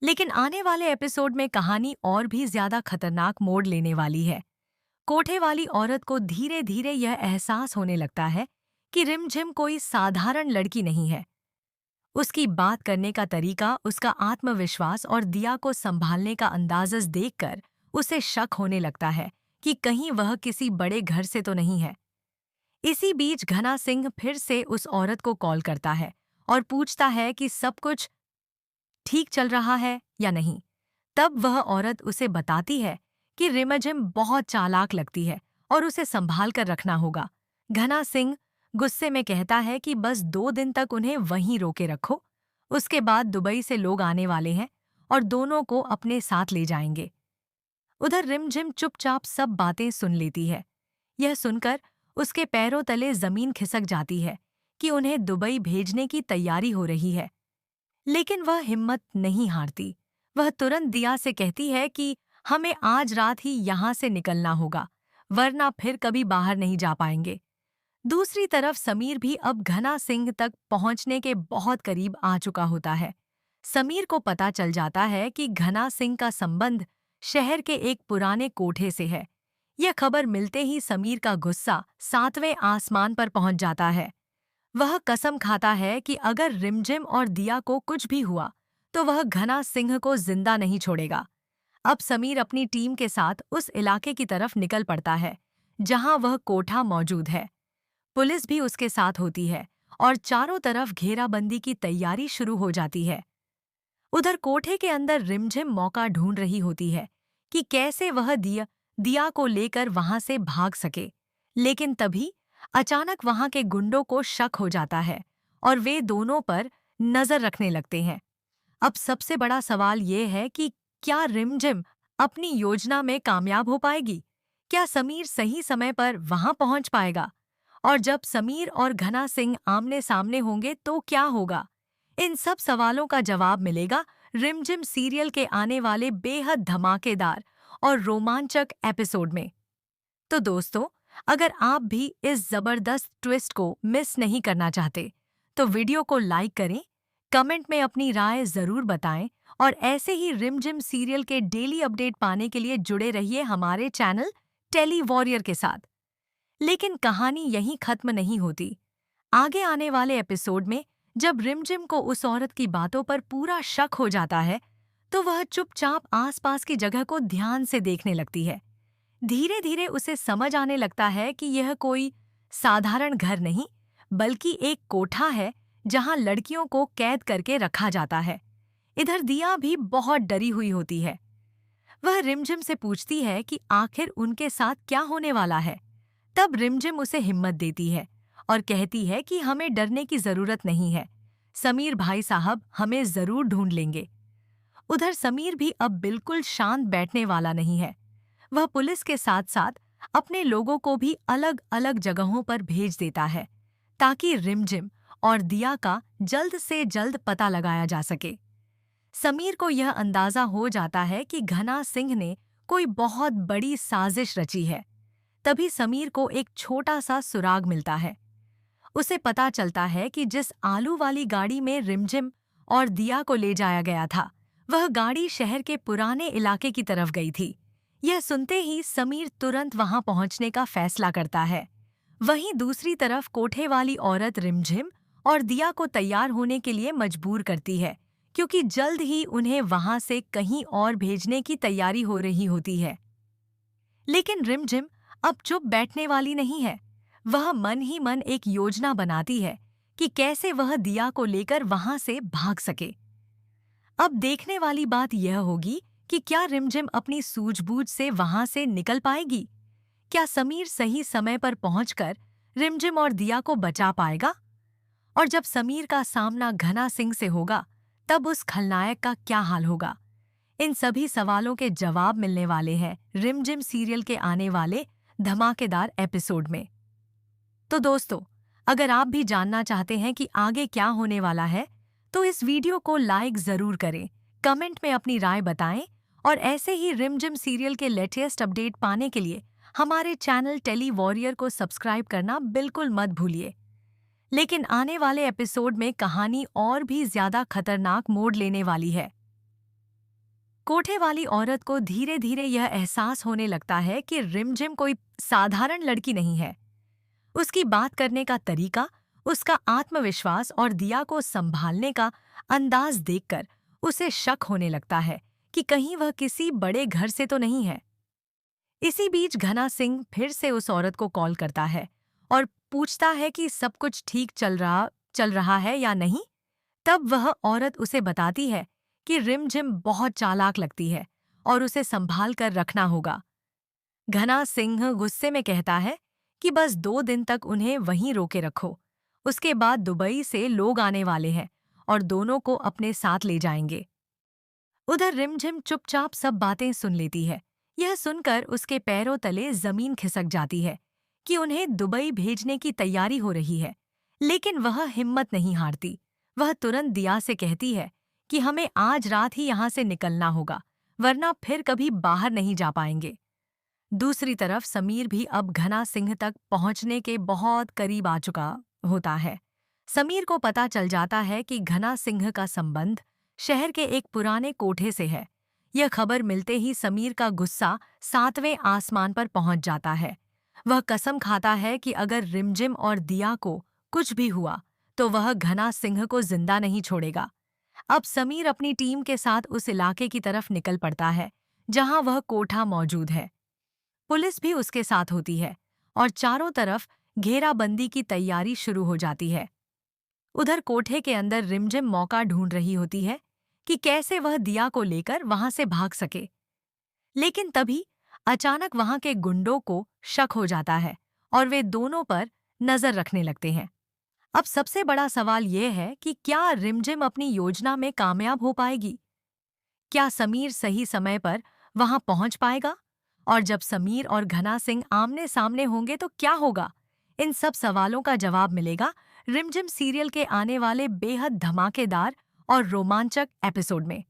लेकिन आने वाले एपिसोड में कहानी और भी ज्यादा खतरनाक मोड़ लेने वाली है। कोठे वाली औरत को धीरे धीरे यह एहसास होने लगता है कि रिमझिम कोई साधारण लड़की नहीं है। उसकी बात करने का तरीका, उसका आत्मविश्वास और दिया को संभालने का अंदाज़ देखकर उसे शक होने लगता है कि कहीं वह किसी बड़े घर से तो नहीं है। इसी बीच घना सिंह फिर से उस औरत को कॉल करता है और पूछता है कि सब कुछ ठीक चल रहा है या नहीं। तब वह औरत उसे बताती है कि रिमझिम बहुत चालाक लगती है और उसे संभाल कर रखना होगा। घना सिंह गुस्से में कहता है कि बस 2 दिन तक उन्हें वहीं रोके रखो। उसके बाद दुबई से लोग आने वाले हैं और दोनों को अपने साथ ले जाएंगे। उधर रिमझिम चुपचाप सब बातें सुन लेती है। यह सुनकर उसके पैरों तले जमीन खिसक जाती है कि उन्हें दुबई भेजने की तैयारी हो रही है। लेकिन वह हिम्मत नहीं हारती। वह तुरंत दिया से कहती है कि हमें आज रात ही यहाँ से निकलना होगा, वरना फिर कभी बाहर नहीं जा पाएंगे। दूसरी तरफ समीर भी अब घना सिंह तक पहुंचने के बहुत करीब आ चुका होता है। समीर को पता चल जाता है कि घना सिंह का संबंध शहर के एक पुराने कोठे से है। यह खबर मिलते ही समीर का गुस्सा 7वें आसमान पर पहुंच जाता है। वह कसम खाता है कि अगर रिमझिम और दिया को कुछ भी हुआ तो वह घना सिंह को जिंदा नहीं छोड़ेगा। अब समीर अपनी टीम के साथ उस इलाके की तरफ निकल पड़ता है जहां वह कोठा मौजूद है। पुलिस भी उसके साथ होती है और चारों तरफ घेराबंदी की तैयारी शुरू हो जाती है। उधर कोठे के अंदर रिमझिम मौका ढूंढ रही होती है कि कैसे वह दिया को लेकर वहां से भाग सके। लेकिन तभी अचानक वहां के गुंडों को शक हो जाता है और वे दोनों पर नजर रखने लगते हैं। अब सबसे बड़ा सवाल ये है कि क्या रिमझिम अपनी योजना में कामयाब हो पाएगी? क्या समीर सही समय पर वहां पहुंच पाएगा? और जब समीर और घना सिंह आमने सामने होंगे तो क्या होगा? इन सब सवालों का जवाब मिलेगा रिमझिम सीरियल के आने वाले बेहद धमाकेदार और रोमांचक एपिसोड में। तो दोस्तों, अगर आप भी इस जबरदस्त ट्विस्ट को मिस नहीं करना चाहते, तो वीडियो को लाइक करें, कमेंट में अपनी राय जरूर बताएं और ऐसे ही रिमझिम सीरियल के डेली अपडेट पाने के लिए जुड़े रहिए हमारे चैनल टेली वॉरियर के साथ। लेकिन कहानी यहीं खत्म नहीं होती। आगे आने वाले एपिसोड में जब रिमझिम को उस औरत की बातों पर पूरा शक हो जाता है, तो वह चुपचाप आसपास की जगह को ध्यान से देखने लगती है। धीरे धीरे उसे समझ आने लगता है कि यह कोई साधारण घर नहीं, बल्कि एक कोठा है जहां लड़कियों को कैद करके रखा जाता है। इधर दिया भी बहुत डरी हुई होती है। वह रिमझिम से पूछती है कि आखिर उनके साथ क्या होने वाला है। तब रिमझिम उसे हिम्मत देती है और कहती है कि हमें डरने की जरूरत नहीं है। समीर भाई साहब हमें जरूर ढूंढ लेंगे। उधर समीर भी अब बिल्कुल शांत बैठने वाला नहीं है। वह पुलिस के साथ साथ अपने लोगों को भी अलग अलग जगहों पर भेज देता है ताकि रिमझिम और दिया का जल्द से जल्द पता लगाया जा सके। समीर को यह अंदाजा हो जाता है कि घना सिंह ने कोई बहुत बड़ी साजिश रची है। तभी समीर को एक छोटा सा सुराग मिलता है। उसे पता चलता है कि जिस आलू वाली गाड़ी में रिमझिम और दिया को ले जाया गया था, वह गाड़ी शहर के पुराने इलाके की तरफ गई थी। यह सुनते ही समीर तुरंत वहां पहुंचने का फैसला करता है। वहीं दूसरी तरफ कोठे वाली औरत रिमझिम और दिया को तैयार होने के लिए मजबूर करती है, क्योंकि जल्द ही उन्हें वहां से कहीं और भेजने की तैयारी हो रही होती है। लेकिन रिमझिम अब चुप बैठने वाली नहीं है। वह मन ही मन एक योजना बनाती है कि कैसे वह दिया को लेकर वहां से भाग सके। अब देखने वाली बात यह होगी कि क्या रिमझिम अपनी सूझबूझ से वहां से निकल पाएगी? क्या समीर सही समय पर पहुंचकर रिमझिम और दिया को बचा पाएगा? और जब समीर का सामना घना सिंह से होगा, तब उस खलनायक का क्या हाल होगा? इन सभी सवालों के जवाब मिलने वाले हैं रिमझिम सीरियल के आने वाले धमाकेदार एपिसोड में। तो दोस्तों, अगर आप भी जानना चाहते हैं कि आगे क्या होने वाला है, तो इस वीडियो को लाइक जरूर करें, कमेंट में अपनी राय बताएं और ऐसे ही रिमझिम सीरियल के लेटेस्ट अपडेट पाने के लिए हमारे चैनल टेली वॉरियर को सब्सक्राइब करना बिल्कुल मत भूलिए। लेकिन आने वाले एपिसोड में कहानी और भी ज्यादा खतरनाक मोड़ लेने वाली है। कोठे वाली औरत को धीरे धीरे यह एहसास होने लगता है कि रिमझिम कोई साधारण लड़की नहीं है। उसकी बात करने का तरीका, उसका आत्मविश्वास और दिया को संभालने का अंदाज देखकर उसे शक होने लगता है कि कहीं वह किसी बड़े घर से तो नहीं है। इसी बीच घना सिंह फिर से उस औरत को कॉल करता है और पूछता है कि सब कुछ ठीक चल रहा है या नहीं। तब वह औरत उसे बताती है कि रिमझिम बहुत चालाक लगती है और उसे संभाल कर रखना होगा। घना सिंह गुस्से में कहता है कि बस 2 दिन तक उन्हें वहीं रोके रखो। उसके बाद दुबई से लोग आने वाले हैं और दोनों को अपने साथ ले जाएंगे। उधर रिमझिम चुपचाप सब बातें सुन लेती है। यह सुनकर उसके पैरों तले जमीन खिसक जाती है कि उन्हें दुबई भेजने की तैयारी हो रही है। लेकिन वह हिम्मत नहीं हारती। वह तुरंत दिया से कहती है कि हमें आज रात ही यहाँ से निकलना होगा, वरना फिर कभी बाहर नहीं जा पाएंगे। दूसरी तरफ समीर भी अब घना सिंह तक पहुंचने के बहुत करीब आ चुका होता है। समीर को पता चल जाता है कि घना सिंह का संबंध शहर के एक पुराने कोठे से है। यह खबर मिलते ही समीर का गुस्सा 7वें आसमान पर पहुंच जाता है। वह कसम खाता है कि अगर रिमझिम और दिया को कुछ भी हुआ तो वह घना सिंह को जिंदा नहीं छोड़ेगा। अब समीर अपनी टीम के साथ उस इलाके की तरफ निकल पड़ता है जहां वह कोठा मौजूद है। पुलिस भी उसके साथ होती है और चारों तरफ घेराबंदी की तैयारी शुरू हो जाती है। उधर कोठे के अंदर रिमझिम मौका ढूंढ रही होती है कि कैसे वह दिया को लेकर वहां से भाग सके। लेकिन तभी अचानक वहां के गुंडों को शक हो जाता है और वे दोनों पर नजर रखने लगते हैं। अब सबसे बड़ा सवाल यह है कि क्या रिमझिम अपनी योजना में कामयाब हो पाएगी? क्या समीर सही समय पर वहां पहुंच पाएगा? और जब समीर और घना सिंह आमने सामने होंगे तो क्या होगा? इन सब सवालों का जवाब मिलेगा रिमझिम सीरियल के आने वाले बेहद धमाकेदार और रोमांचक एपिसोड में।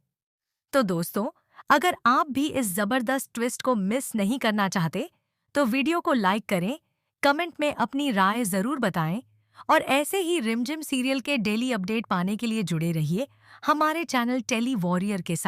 तो दोस्तों, अगर आप भी इस जबरदस्त ट्विस्ट को मिस नहीं करना चाहते, तो वीडियो को लाइक करें, कमेंट में अपनी राय जरूर बताएं और ऐसे ही रिमझिम सीरियल के डेली अपडेट पाने के लिए जुड़े रहिए हमारे चैनल टेली वॉरियर के साथ।